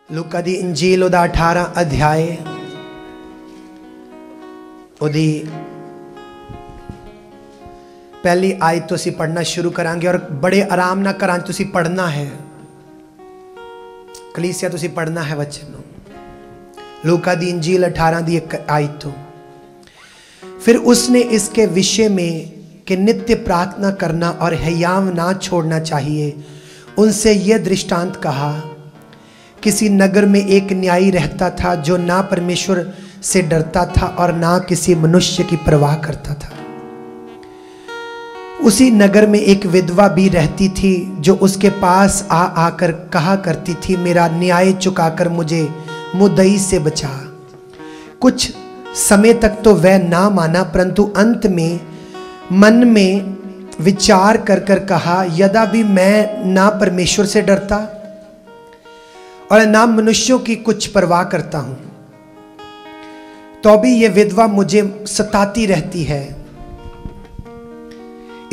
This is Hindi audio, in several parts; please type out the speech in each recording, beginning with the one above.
लूका दी इंजील उदा 18 अध्याय उदी पहली आयत तो असी पढ़ना शुरू करांगे और बड़े आराम ना करां तुसी पढ़ना है कलीसिया तुसी पढ़ना है वचन लूका दी इंजील 18 दी एक आयत तो फिर उसने इसके विषय में कि नित्य प्रार्थना करना और हयाम ना छोड़ना चाहिए उनसे यह दृष्टांत कहा। किसी नगर में एक न्यायी रहता था जो ना परमेश्वर से डरता था और ना किसी मनुष्य की परवाह करता था। उसी नगर में एक विधवा भी रहती थी जो उसके पास आकर कहा करती थी, मेरा न्याय चुकाकर मुझे मुद्दई से बचा। कुछ समय तक तो वह ना माना, परंतु अंत में मन में विचार कर कर कहा, यदा भी मैं ना परमेश्वर से डरता और ना मनुष्यों की कुछ परवाह करता हूं, तो भी यह विधवा मुझे सताती रहती है,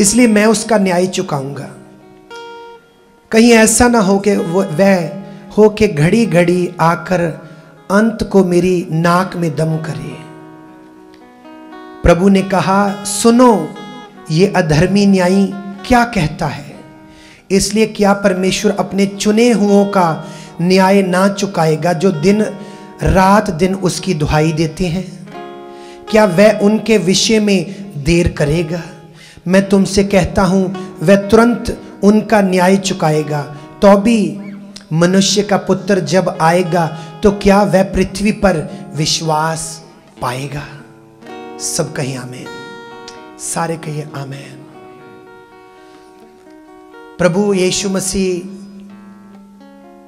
इसलिए मैं उसका न्याय चुकाऊंगा। कहीं ऐसा ना हो कि वह हो कि घड़ी घड़ी आकर अंत को मेरी नाक में दम करे। प्रभु ने कहा, सुनो ये अधर्मी न्यायी क्या कहता है, इसलिए क्या परमेश्वर अपने चुने हुओं का न्याय ना चुकाएगा जो दिन रात दिन उसकी दुहाई देते हैं? क्या वह उनके विषय में देर करेगा? मैं तुमसे कहता हूं वह तुरंत उनका न्याय चुकाएगा। तो भी मनुष्य का पुत्र जब आएगा तो क्या वह पृथ्वी पर विश्वास पाएगा? सब कहिए आमीन, सारे कहिए आमीन। प्रभु यीशु मसीह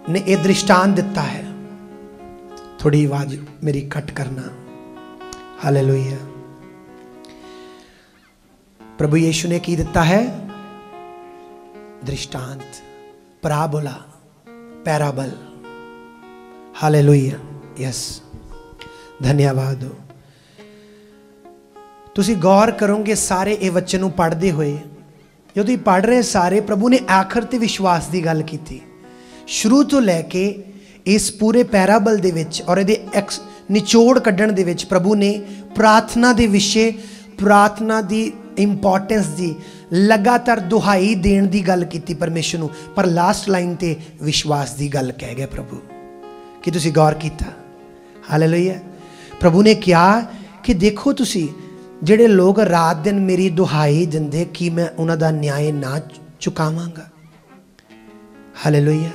ने एक दृष्टांत दिता है। थोड़ी आवाज मेरी कट करना। हालेलुया। प्रभु यीशु ने की दिता है दृष्टांत, पराबोला, पैराबल। हालेलुया। यस, धन्यवाद हो। तुसी गौर करोगे सारे ये वचन नूं पढ़दे होए, जो तुसीं पढ़ रहे सारे, प्रभु ने आखिर ते विश्वास की गल की। शुरू तो लैके इस पूरे पैराबल दे विच और इहदे निचोड़ कड्ढण दे विच प्रभु ने प्रार्थना दे विषय, प्रार्थना दी इंपॉर्टेंस दी लगातार दुहाई देण दी गल कीती परमेश्वर नूं, पर लास्ट लाइन ते विश्वास दी गल कह गए प्रभु। कि तुसीं गौर कीता? हालेलुया। प्रभु ने कहा कि देखो तुसीं ਜਿਹੜੇ लोग रात दिन मेरी दुहाई दिंदे, कि मैं उन्हां दा न्याय ना चुकावांगा? हालेलुया।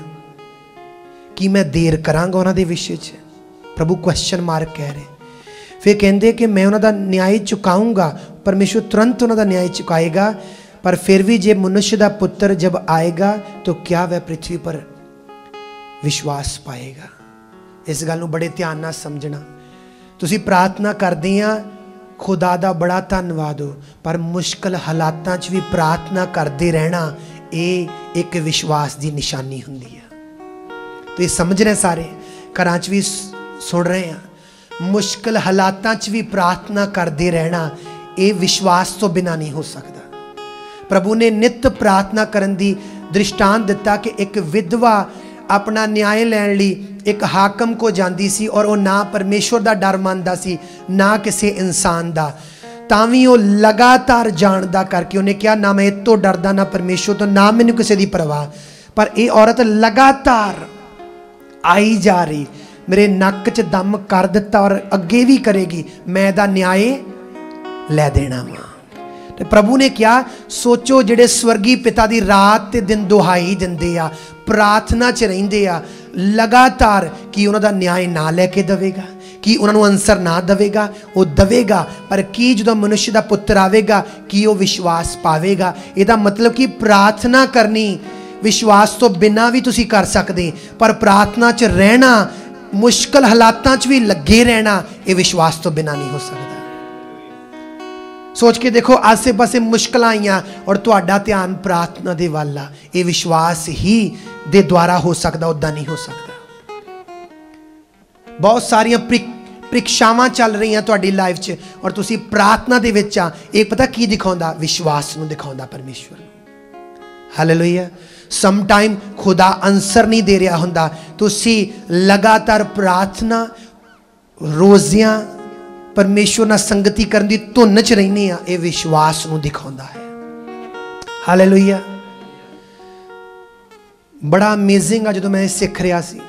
कि मैं देर करांगा उन्हां दे विषय च? प्रभु क्वेश्चन मार्क कह रहे। फिर कहते कि मैं उन्हां दा न्याय चुकाऊंगा, परमेश्वर तुरंत उन्हां दा न्याय चुकाएगा, पर फिर भी जे मनुष्य दा पुत्र जब आएगा तो क्या वह पृथ्वी पर विश्वास पाएगा? इस गल नूं बड़े ध्यान नाल समझना। तुसीं प्रार्थना करदे आ, खुदा दा बड़ा धन्नवाद हो, पर मुश्किल हालातां च भी प्रार्थना करते रहना ये एक विश्वास की निशानी हुंदी है। तो ये समझ रहे सारे, घरां च भी सुन रहे हैं, मुश्किल हालातां च भी प्रार्थना करते रहना ये विश्वास तो बिना नहीं हो सकता। प्रभु ने नित प्रार्थना करन दी दृष्टांत दिता कि एक विधवा अपना न्याय लैण लई एक हाकम को जाती सी और वह ना परमेश्वर का डर मानता सी ना किसी इंसान का, तावी वो लगातार जानदा करके उन्हें क्या, ना मैं इतो डरदा ना परमेश्वर तो, ना मैनू किसी की परवाह। पर यह औरत लगातार आई जा रही, मेरे नक च दम कर दिता और अगे भी करेगी, मैं इहदा न्याय लै देना वा। तो प्रभु ने क्या, सोचो जिहड़े स्वर्गी पिता की रात ते दिन दुहाई दिंदे आ, प्रार्थना च रहिंदे आ लगातार, कि उन्हां दा न्याय ना लैके देवेगा, कि उन्हां नूं आंसर ना देवेगा? वो देवेगा, पर कि जदों मनुष्य दा पुत्र आवेगा कि वो विश्वास पावेगा? इहदा मतलब कि प्रार्थना करनी विश्वास तो बिना भी तुसीं कर सकदे, पर प्रार्थना च रहना, मुश्किल हालातां च भी लगे रहना, ये विश्वास तो बिना नहीं हो सकता। सोच के देखो, आसे पासे मुश्किल आईयां और तुहाडा ध्यान प्रार्थना दे वाल आ, ये विश्वास ही दे द्वारा हो सकता, उदा नहीं हो सकता। बहुत सारियां परीक्षावां चल रही हैं तुहाडी लाइफ च और तुसीं प्रार्थना दे विच आ, एक पता की दिखाउंदा? विश्वास नूं दिखाउंदा, परमेश्वर। हालेलुया। सम टाइम खुदा आंसर नहीं दे रहा हुंदा, तुसी लगातार प्रार्थना रोज़ियां परमेश्वर नाल संगति करन दी धुन च रहने आ, ये विश्वास नूं दिखाउंदा है। हालेलुया। बड़ा अमेजिंग आ, जो मैं सीख रहा सी,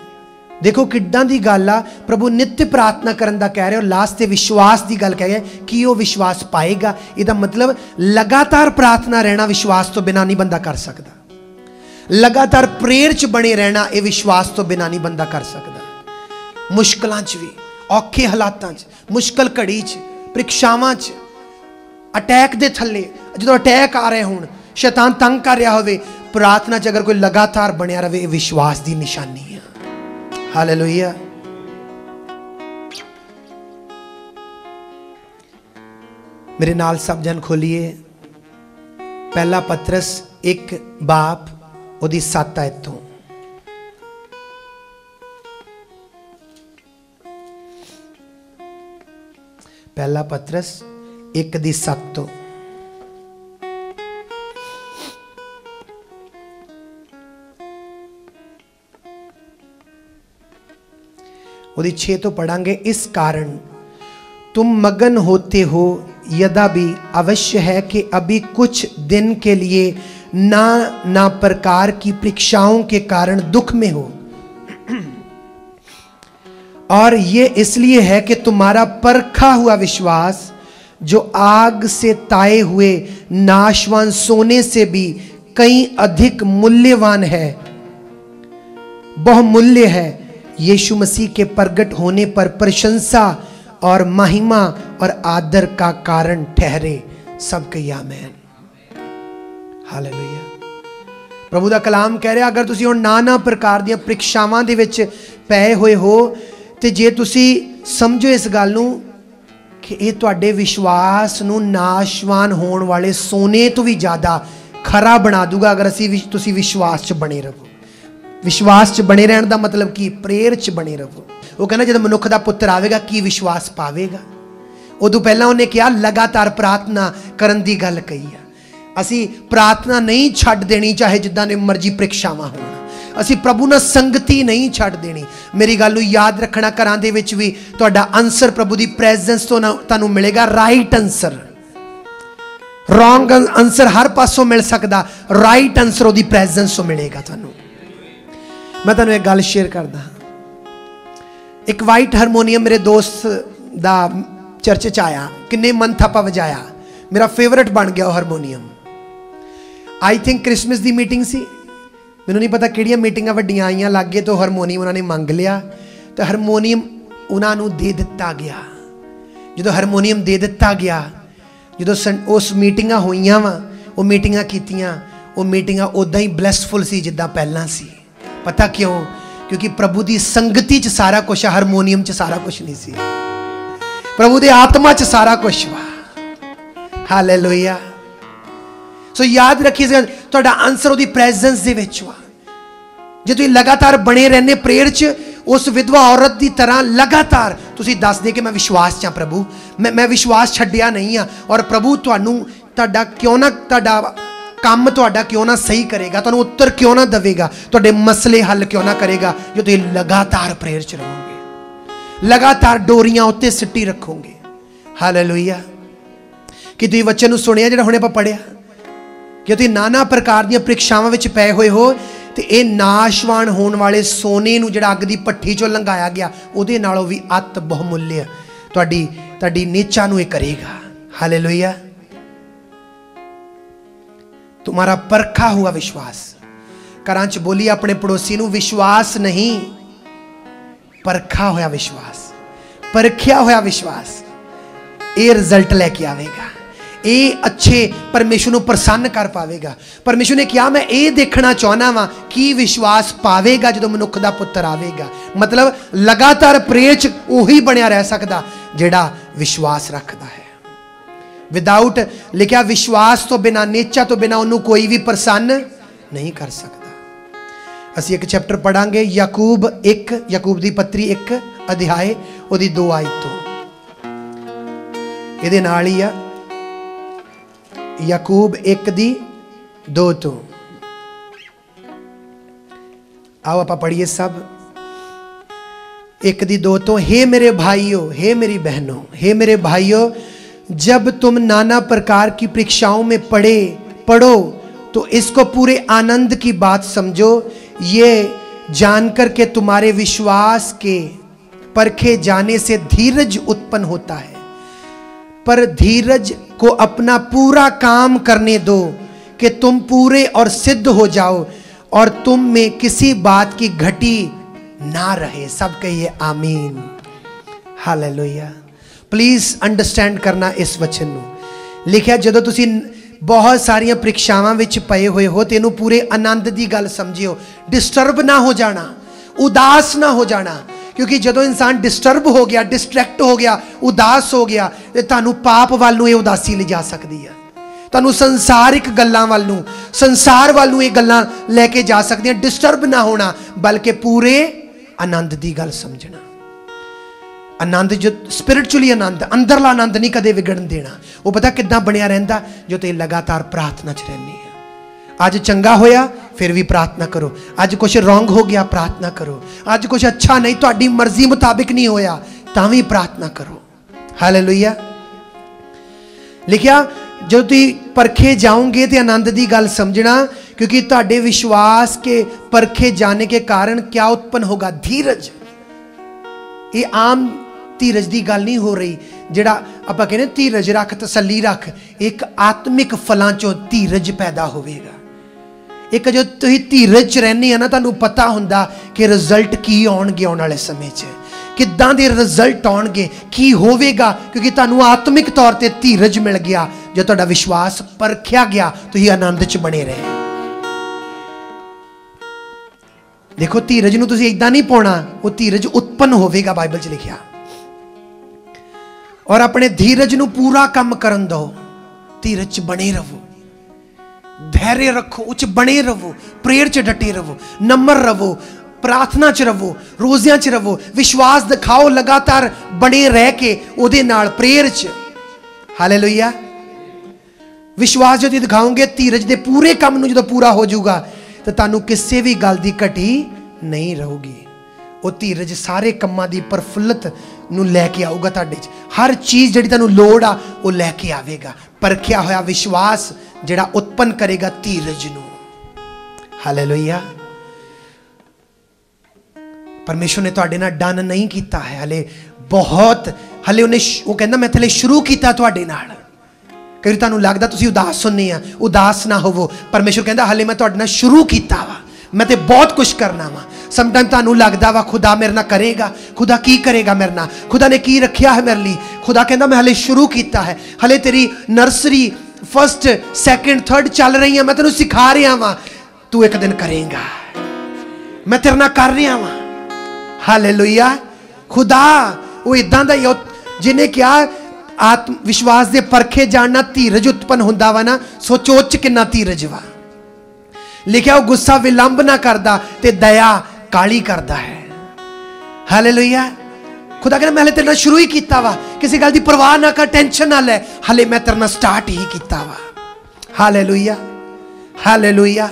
देखो किड्डां दी गल आ, प्रभु नित्य प्रार्थना करन दा कह रहे हो, लास्ट ते विश्वास दी गल कह रहे कि वो विश्वास पाएगा। इसदा मतलब लगातार प्रार्थना रहना विश्वास तो बिना नहीं बंदा कर सकता। लगातार प्रेयर च बने रहना ये विश्वास तो बिना नहीं बंदा कर सकता। मुश्किलां च भी, औखे हालातां च, मुश्किल घड़ी च, परीक्षावां च, अटैक दे थल्ले जो अटैक आ रहे होण, शैतान तंग कर रहा होवे, प्रार्थना च अगर कोई लगातार बनया रहे, विश्वास की निशानी है। हालेलुया। मेरे नाल सब जन खोलिए पहला पतरस 1 बाप ओदी 7 आयत तो। पहला पतरस 1 दी 7 तो। ओदी 6 तो पढ़ांगे। इस कारण तुम मगन होते हो, यदा भी अवश्य है कि अभी कुछ दिन के लिए ना प्रकार की परीक्षाओं के कारण दुख में हो, और ये इसलिए है कि तुम्हारा परखा हुआ विश्वास, जो आग से ताए हुए नाशवान सोने से भी कहीं अधिक मूल्यवान है, बहुमूल्य है, यीशु मसीह के प्रगट होने पर प्रशंसा और महिमा और आदर का कारण ठहरे। सबके आमीन। हालेलुया। प्रभु दा कलाम कह रहा, अगर तुसी हुण नाना प्रकार दी परीक्षावां दे विच पए होए हो, ते जे तुसी समझो इस गल नूं कि ये तुहाडे विश्वास नूं नाशवान होण वाले सोने तो भी ज़्यादा खरा बना दूगा, अगर तुसी विश्वास च बने रहो। विश्वास च बने रहने का मतलब कि प्रेयर च बने रहो। वो कहना जब मनुख का पुत्र आवेगा की विश्वास पावेगा। उदों पहला उन्हें कहा लगातार प्रार्थना करन दी गल कही है। असी प्रार्थना नहीं छड्ड देनी, चाहे जिद्दां दी मर्जी परीक्षावां होण। असी प्रभु नाल संगति नहीं छड्ड देनी। मेरी गल नूं याद रखना, घरां दे विच भी तुहाडा आंसर प्रभु दी प्रेजेंस तो तुहानूं मिलेगा। राइट आंसर, रॉन्ग आंसर हर पासों मिल सकता, राइट आंसर उहदी प्रेजेंस तो मिलेगा तुहानूं। मैं तुहानूं एक गल शेयर करदा। एक वाइट हारमोनीयम मेरे दोस्त दा चर्च च आया, किन्ने मंथ आपां वजाया, मेरा फेवरेट बन गया वो हारमोनीयम। आई थिंक क्रिसमस दी मीटिंग सी, मैनूं नहीं पता किहड़ियां मीटिंगां वड्डियां आईयां लागे, तो हारमोनीयम उन्होंने मंग लिया, तो हारमोनीयम उन्होंने दे दिता गया। जो हारमोनीयम दे दिता गया, जो उस मीटिंगां होईयां वा, वो मीटिंगां कीतियां, वो मीटिंगां उदां ही ब्लैसफुल सी जिद्दां पहलां सी। पता क्यों? क्योंकि प्रभु की संगति च सारा कुछ, हारमोनीयम च सारा कुछ नहीं सी, प्रभु की आत्मा च सारा कुछ वा। हालेलुया। सो याद रखिए, तुहाडा आंसर उहदी प्रेजेंस दे विच वा। जे तुसीं लगातार बने रहने प्रेयर च, उस विधवा औरत की तरह लगातार तुसीं दस दे कि मैं विश्वास च प्रभु, मैं विश्वास छड्डिया नहीं आ, और प्रभु तुहानूं तुहाडा क्यों ना तुहाडा काम तुहाडा क्यों ना सही करेगा, तुहानूं उत्तर क्यों ना देवेगा, तुहाडे मसले हल क्यों ना करेगा, जो तुसीं लगातार प्रेयर च रहोगे, लगातार डोरियां उत्ते सिੱਟੀ रखोगे। हालेलुया। कि तुसीं वचन नूं सुनिया जिहड़ा हुणे आपां पढ़िया, कि तुसीं नाना प्रकार दी परीक्षावां विच पए होए हो, ते ये नाशवान होने वाले सोने नूं जिहड़ा अग दी भट्ठी चों लंघाया गया, उहदे नालों भी अत बहुमूल्य तुहाडी नेचा नूं करेगा। हालेलुया। तुम्हारा परखा हुआ विश्वास। घरां च बोलिए अपने पड़ोसी नूं, विश्वास नहीं, परखा होया विश्वास, परखिया होया विश्वास, ये रिजल्ट लेके आवेगा, ये अच्छे परमेश्वर नूं प्रसन्न कर पावेगा। परमेश्वर ने कहा मैं ये देखना चाहना वा कि विश्वास पावेगा जो मनुख दा पुत्र आवेगा। मतलब लगातार प्रेयर च उही बनिया रह सकदा जिहड़ा विश्वास रखदा है। विदाउट लिखा विश्वास तो बिना, नेचा तो बिना उन्होंने कोई भी प्रसन्न नहीं कर सकता। असी एक चैप्टर पढ़ांगे, याकूब 1, याकूब दी पत्री 1 अध्याय उहदी 2 आयत तो। इहदे नाल ही आ याकूब 1 दी 2 तो। आओ आप पढ़िए सब, एक दी दो तो। हे मेरे भाइयों, हे मेरी बहनों, हे मेरे भाइयों, जब तुम नाना प्रकार की परीक्षाओं में पढ़ो तो इसको पूरे आनंद की बात समझो, ये जानकर के तुम्हारे विश्वास के परखे जाने से धीरज उत्पन्न होता है। पर धीरज को अपना पूरा काम करने दो कि तुम पूरे और सिद्ध हो जाओ और तुम में किसी बात की घटी ना रहे। सब कहिए आमीन, हालेलुया। प्लीज अंडरस्टैंड करना इस वचन ਨੂੰ। लिखिया ਜਦੋਂ ਤੁਸੀਂ बहुत सारिया परीक्षावां विच पए हुए हो तो इनू पूरे आनंद की गल समझियो। डिस्टर्ब ना हो जाना, उदास ना हो जाना, क्योंकि जदों इंसान डिस्टर्ब हो गया, डिस्ट्रैक्ट हो गया, उदास हो गया तो तुहानू पाप वाल नूं ये उदासी ले जा सकती है। तुहानू संसारिक गल्लां वाल नूं, संसार वाल नूं ये गल्लां लैके जा सकती हैं। डिस्टर्ब ना होना, बल्कि पूरे आनंद की गल समझना। आनंद जो स्पिरिचुअली आनंद, अंदरला आनंद नहीं कदे विगड़न देना। वो पता किद्दां बनिया रहिंदा, जो ते लगातार प्रार्थना च रहनी है। अज चंगा होया फिर भी प्रार्थना करो, अज कुछ रॉन्ग हो गया प्रार्थना करो, अज कुछ अच्छा नहीं तुहाडी मर्जी मुताबिक नहीं होया तां भी प्रार्थना करो। हालेलुया। लिखिया जो तुसीं परखे जाओगे तो आनंद की गल समझना, क्योंकि तुहाडे विश्वास के परखे जाने के कारण क्या उत्पन्न होगा? धीरज। ये आम धीरज की गल नहीं हो रही, जिहड़ा आपां कहने धीरज रख, तसल्ली रख। एक आत्मिक फलां चों धीरज पैदा होवेगा। एक जो तुसीं धीरज च रहने आ ना, तुहानूं पता हुंदा कि रिजल्ट की आउणगे आउण वाले समय च, किद्दां दे रिजल्ट आउणगे, की होवेगा, क्योंकि तुहानूं आत्मिक तौर ते धीरज मिल गया। जो तुहाडा विश्वास परखिया गया, तुसीं आनंद च बने रहे। देखो धीरज नूं तुसीं इदां नहीं पाउणा, वो धीरज उत्पन्न होवेगा, बाइबल च लिखिया। और अपने धीरज नूं पूरा काम करन दो। धीरज च बने रहो, धैर्य रखो, उच बने रहो, प्रेयर च डटे रहो, नम्र रहो, प्रार्थना च रहो, रोज़ियां च रहो, विश्वास दिखाओ लगातार बने रह के उहदे नाल प्रेयर च। हालेलुया। विश्वास जो दिखाओगे, धीरज दे पूरे काम नूं जदों पूरा हो जाऊगा तो तुहानूं किसी भी गल दी घटी नहीं रहूगी। वो धीरज सारे कम्मां दी प्रफुल्लत नूं लैके आऊगा तुहाडे च। हर चीज़ जिहड़ी तुहानूं लोड़ आ वो लैके आवेगा। परखिया होया विश्वास जिहड़ा उत्पन्न करेगा धीरज नूं। हालेलुया। परमेश्वर ने तुहाडे नाल डन नहीं कीता है, हले बहुत, हले उन्हें वो कहंदा मैं थले शुरू कीता तुहाडे नाल। कई तुहानूं लगदा तुसीं उदास होने आ, उदास ना होवो। परमेश्वर कहंदा हले मैं तुहाडे नाल शुरू कीता वा, मैं तो बहुत कुछ करना वा। समटाइम तुहानूं लगदा वा खुदा मेरे नाल करेगा, खुदा की करेगा मेरे नाल, खुदा ने की रखिया है मेरे लिए। खुदा कहंदा मैं हले शुरू कीता है, हले तेरी नर्सरी फर्स्ट सैकेंड थर्ड चल रही है, मैं तेनों सिखा रहा वा, तू एक दिन करेगा, मैं तेरे नाल कर रहा वा। हालेलुया। खुदा वो इदां दा ही, जिन्हें क्या आत्म विश्वास दे परखे जानना धीरज उत्पन्न होंदा वा ना, सोचो च किन्ना धीरज वा। लिखिया वो गुस्सा विलंब ना करदा ते दया काली करदा है। हालेलुया। खुदा कहना मैं हले तेरे नाल शुरू ही कीता वा, किसी गल दी परवाह ना कर, टेंशन ना ले, हले मैं तेरे नाल स्टार्ट ही कीता वा। हालेलुया। हालेलुया।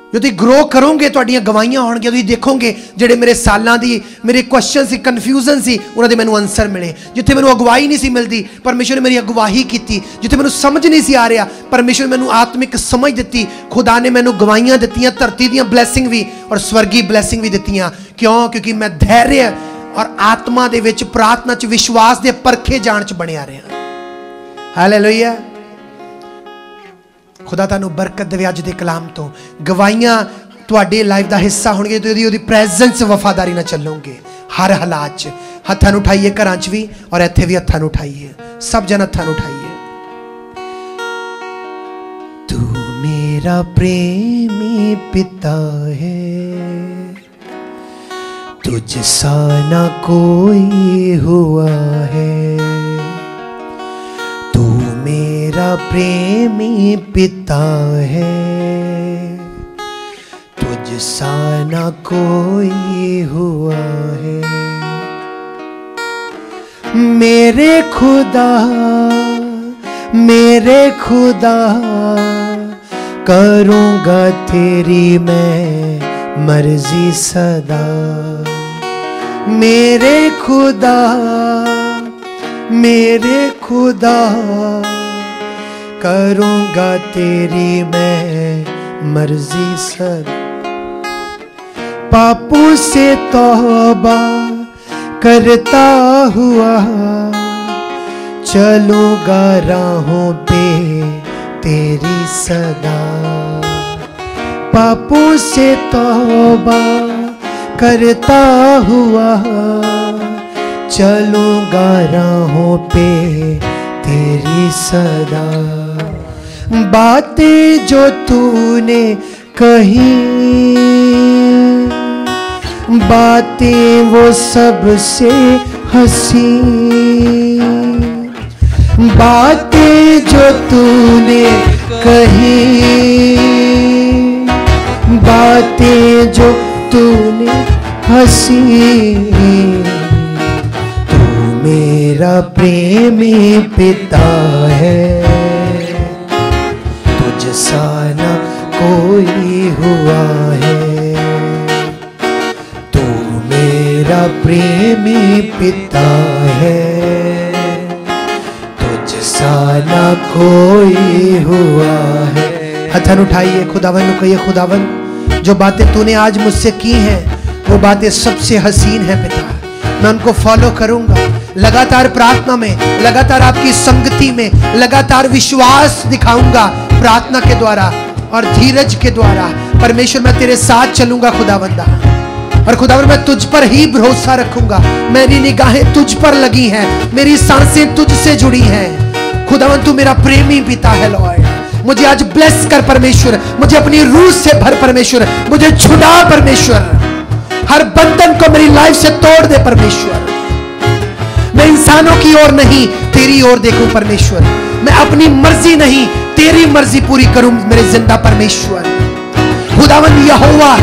जो तुम ग्रो करोगे तुहाडियां गवाहियां होणगियां, तुसीं देखोगे जिहड़े मेरे सालां दी मेरे क्वेश्चन सी, कन्फ्यूजन सी, उन्हां दे मैनूं आंसर मिले। जिथे मैनूं अगवाई नहीं सी मिलती, परमेश्वर ने मेरी अगवाही की। जिथे मैनूं समझ नहीं सी आ रहा, परमेश्वर ने मैनूं आत्मिक समझ दी। खुदा ने मैनूं गवाहियां दित्तियां, धरती दीयां ब्लैसिंग भी और स्वर्गी ब्लैसिंग भी दित्तियां। क्यों? क्योंकि मैं धैर्य और आत्मा दे विच, प्रार्थना च, विश्वास दे परखे जाण च बणिया रहा। हालेलुया। खुदा तुहानूं बरकत देवे। अज दे कलाम तो गवाहियां तुहाडे लाइफ का हिस्सा होणगे, तो उहदी प्रेजेंस वफादारी नाल चलोगे हर हालात च। हत्थां नूं उठाइए, घरां च भी और इत्थे भी हत्थां नूं उठाइए, सब जन हत्थां नूं उठाइए। तू मेरा प्रेमी पिता है, तुझ सा ना कोई हुआ है। मेरा प्रेमी पिता है, तुझ सा ना कोई हुआ है। मेरे खुदा करूँगा तेरी मैं मर्जी सदा। मेरे खुदा करूँगा तेरी मैं मर्जी सदा। पापों से तौबा करता हुआ चलूँगा राहों पे तेरी सदा। पापों से तौबा करता हुआ चलूँगा राहों पे तेरी सदा। बातें जो तूने कही, बातें वो सबसे हंसी, बातें जो तूने कही, बातें जो तूने हंसी। तू मेरा प्रेमी पिता है, तुझसा ना कोई हुआ है। तू मेरा प्रेमी पिता है, तुझसा ना कोई हुआ है। हथन उठाइए, खुदावन को कहिए, खुदावन जो बातें तूने आज मुझसे की हैं वो बातें सबसे हसीन है पिता। मैं उनको फॉलो करूंगा, लगातार प्रार्थना में, लगातार आपकी संगति में, लगातार विश्वास दिखाऊंगा प्रार्थना के द्वारा और धीरज के द्वारा। परमेश्वर मैं तेरे साथ चलूंगा खुदावंदा, और खुदावन मैं तुझ पर ही भरोसा रखूंगा। मेरी निगाहें तुझ पर लगी हैं, मेरी सांसें तुझसे जुड़ी हैं। खुदावन तू मेरा प्रेमी पिता है लॉर्ड। मुझे आज ब्लेस कर परमेश्वर, मुझे अपनी रूह से भर परमेश्वर, मुझे छुड़ा परमेश्वर। हर बंधन को मेरी लाइफ से तोड़ दे परमेश्वर। मैं इंसानों की ओर नहीं तेरी ओर देखूं परमेश्वर। मैं अपनी मर्जी नहीं तेरी मर्जी पूरी करूं मेरे जिंदा परमेश्वर। खुदावन यहोवा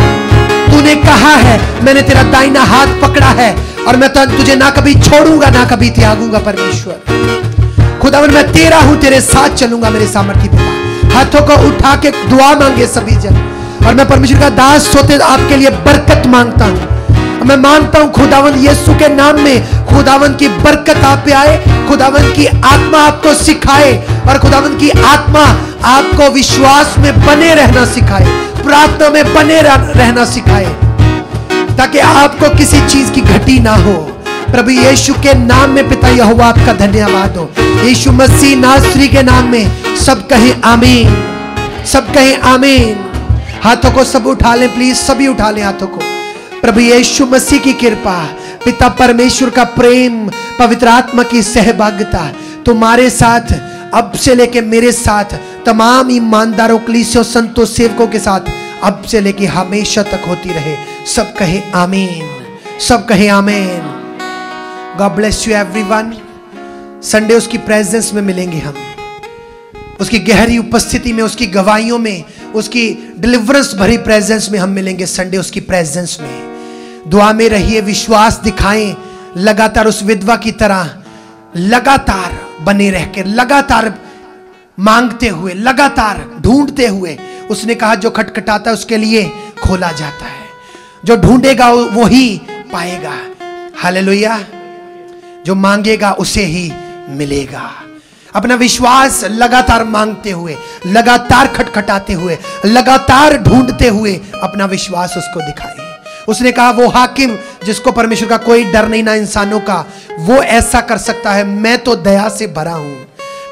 तूने कहा है, मैंने तेरा दाहिना हाथ पकड़ा है और मैं तुझे ना कभी छोड़ूंगा ना कभी त्यागूंगा परमेश्वर। खुदावन मैं तेरा हूं, तेरे साथ चलूंगा मेरे सामर्थी पिता। हाथों को उठा के दुआ मांगे सभी जन, और मैं परमेश्वर का दास होते आपके लिए बरकत मांगता हूं। मैं मांगता हूं खुदावन यीशु के नाम में, खुदावन की बरकत आप पे आए, खुदावन की आत्मा आपको सिखाए, और खुदावन की आत्मा आपको विश्वास में बने रहना सिखाए, प्रार्थना में बने रहना सिखाए, ताकि आपको किसी चीज की घटी ना हो। प्रभु यीशु के नाम में पिता यहोवा आपका धन्यवाद हो। यीशु मसीह नासरी के नाम में सब कहें आमीन, सब कहें आमीन। हाथों को सब उठा लें प्लीज, सभी उठा लें हाथों को। प्रभु यीशु मसीह की कृपा, पिता परमेश्वर का प्रेम, पवित्र आत्मा की सहभागिता तुम्हारे साथ अब से लेके मेरे साथ, तमाम ईमानदारों, कलीसियों, संतों, सेवकों के साथ अब से लेके हमेशा तक होती रहे। सब कहे आमीन, सब कहे आमीन। God bless you everyone. Sunday उसकी प्रेजेंस में मिलेंगे हम, उसकी गहरी उपस्थिति में, उसकी गवाहियों में, उसकी डिलीवरेंस भरी प्रेजेंस में हम मिलेंगे संडे उसकी प्रेजेंस में। दुआ में रहिए, विश्वास दिखाएं, लगातार उस विधवा की तरह लगातार बने रह के, लगातार मांगते हुए, लगातार ढूंढते हुए। उसने कहा जो खटखटाता है उसके लिए खोला जाता है, जो ढूंढेगा वो ही पाएगा। हालेलुया। जो मांगेगा उसे ही मिलेगा। अपना विश्वास लगातार मांगते हुए, लगातार खटखटाते हुए, लगातार ढूंढते हुए अपना विश्वास उसको दिखाए। उसने कहा वो हाकिम जिसको परमेश्वर का कोई डर नहीं ना इंसानों का, वो ऐसा कर सकता है। मैं तो दया से भरा हूं,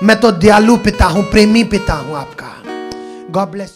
मैं तो दयालु पिता हूं, प्रेमी पिता हूं आपका। God bless.